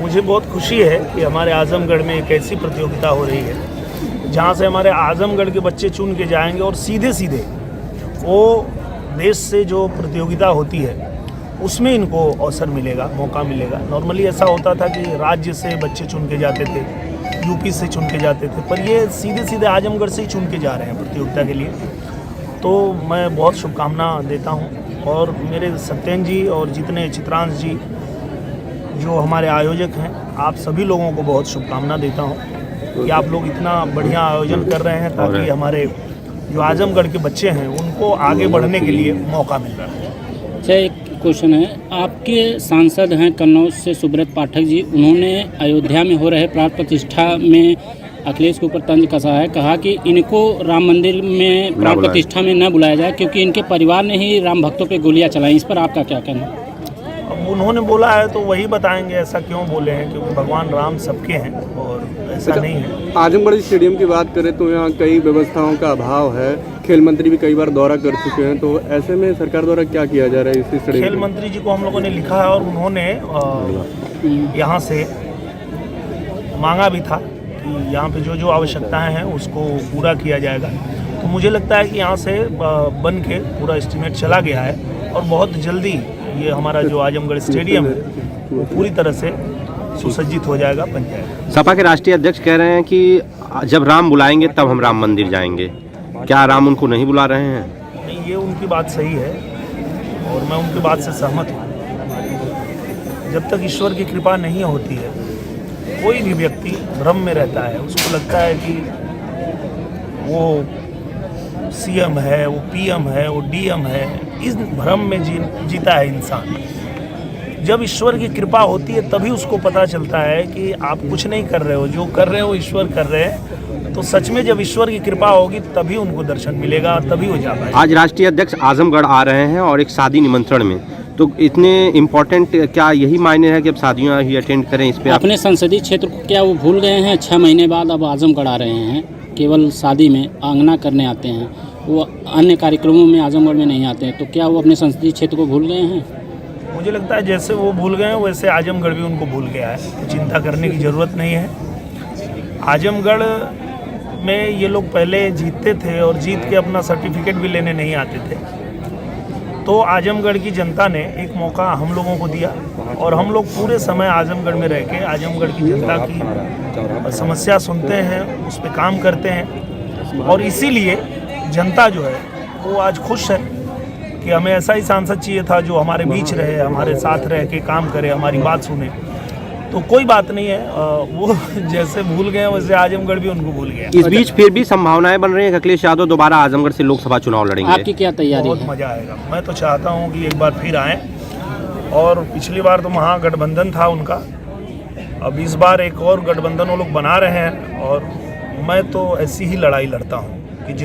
मुझे बहुत खुशी है कि हमारे आजमगढ़ में एक ऐसी प्रतियोगिता हो रही है जहां से हमारे आजमगढ़ के बच्चे चुन के जाएंगे और सीधे सीधे वो देश से जो प्रतियोगिता होती है उसमें इनको अवसर मिलेगा, मौका मिलेगा। नॉर्मली ऐसा होता था कि राज्य से बच्चे चुन के जाते थे, यूपी से चुन के जाते थे, पर ये सीधे सीधे आजमगढ़ से ही चुन के जा रहे हैं प्रतियोगिता के लिए। तो मैं बहुत शुभकामना देता हूँ और मेरे सत्येंद्र जी और जितने चित्रांश जी जो हमारे आयोजक हैं, आप सभी लोगों को बहुत शुभकामना देता हूँ कि आप लोग इतना बढ़िया आयोजन कर रहे हैं ताकि हमारे जो आजमगढ़ के बच्चे हैं उनको आगे बढ़ने के लिए मौका मिल रहा है। अच्छा, एक क्वेश्चन है, आपके सांसद हैं कन्नौज से सुब्रत पाठक जी, उन्होंने अयोध्या में हो रहे प्राण प्रतिष्ठा में अखिलेश के ऊपर तंज कसा है, कहा कि इनको राम मंदिर में प्राण प्रतिष्ठा में न बुलाया जाए क्योंकि इनके परिवार ने ही राम भक्तों पे गोलियां चलाई। इस पर आपका क्या कहना है? अब उन्होंने बोला है तो वही बताएंगे ऐसा क्यों बोले हैं, क्योंकि भगवान राम सबके हैं और ऐसा नहीं है। आजमगढ़ स्टेडियम की बात करें तो यहाँ कई व्यवस्थाओं का अभाव है, खेल मंत्री भी कई बार दौरा कर चुके हैं, तो ऐसे में सरकार द्वारा क्या किया जा रहा है इस स्टेडियम? खेल मंत्री जी को हम लोगों ने लिखा है और उन्होंने यहाँ से मांगा भी था कि यहाँ पे जो जो आवश्यकताएं हैं उसको पूरा किया जाएगा। तो मुझे लगता है कि यहाँ से बन के पूरा एस्टीमेट चला गया है और बहुत जल्दी ये हमारा जो आजमगढ़ स्टेडियम है वो पूरी तरह से सुसज्जित हो जाएगा, बन जाएगा। सपा के राष्ट्रीय अध्यक्ष कह रहे हैं कि जब राम बुलाएंगे तब हम राम मंदिर जाएंगे। क्या राम उनको नहीं बुला रहे हैं? नहीं, ये उनकी बात सही है और मैं उनकी बात से सहमत हूँ। जब तक ईश्वर की कृपा नहीं होती है कोई भी व्यक्ति भ्रम में रहता है, उसको लगता है कि वो सीएम है, वो पीएम है, वो डीएम है। इस भ्रम में जीता है इंसान। जब ईश्वर की कृपा होती है तभी उसको पता चलता है कि आप कुछ नहीं कर रहे हो, जो कर रहे हो ईश्वर कर रहे हैं। तो सच में जब ईश्वर की कृपा होगी तभी उनको दर्शन मिलेगा, तभी हो जा पाएगा। आज राष्ट्रीय अध्यक्ष आजमगढ़ आ रहे हैं और एक शादी निमंत्रण में, तो इतने इम्पोर्टेंट क्या यही मायने है कि अब शादियाँ ही अटेंड करें? इस पे अपने संसदीय क्षेत्र को क्या वो भूल गए हैं? 6 महीने बाद अब आजमगढ़ आ रहे हैं, केवल शादी में आंगना करने आते हैं, वो अन्य कार्यक्रमों में आजमगढ़ में नहीं आते हैं, तो क्या वो अपने संसदीय क्षेत्र को भूल गए हैं? मुझे लगता है जैसे वो भूल गए हैं वैसे आजमगढ़ भी उनको भूल गया है, तो चिंता करने की ज़रूरत नहीं है। आजमगढ़ में ये लोग पहले जीतते थे और जीत के अपना सर्टिफिकेट भी लेने नहीं आते थे, तो आजमगढ़ की जनता ने एक मौका हम लोगों को दिया और हम लोग पूरे समय आजमगढ़ में रह के आजमगढ़ की जनता की समस्या सुनते हैं, उस पर काम करते हैं और इसीलिए जनता जो है वो आज खुश है कि हमें ऐसा ही सांसद चाहिए था जो हमारे बीच रहे, हमारे साथ रह के काम करे, हमारी बात सुने। तो कोई बात नहीं है, वो जैसे भूल गए वैसे आजमगढ़ भी उनको भूल गया। इस बीच फिर भी संभावनाएं बन रही हैं कि अखिलेश यादव दोबारा आजमगढ़ से लोकसभा चुनाव लड़ेंगे। आपकी क्या तैयारी है? बहुत मज़ा आएगा। मैं तो चाहता हूँ कि एक बार फिर आएँ, और पिछली बार तो महागठबंधन था उनका, अब इस बार एक और गठबंधन वो लोग बना रहे हैं और मैं तो ऐसी ही लड़ाई लड़ता हूँ।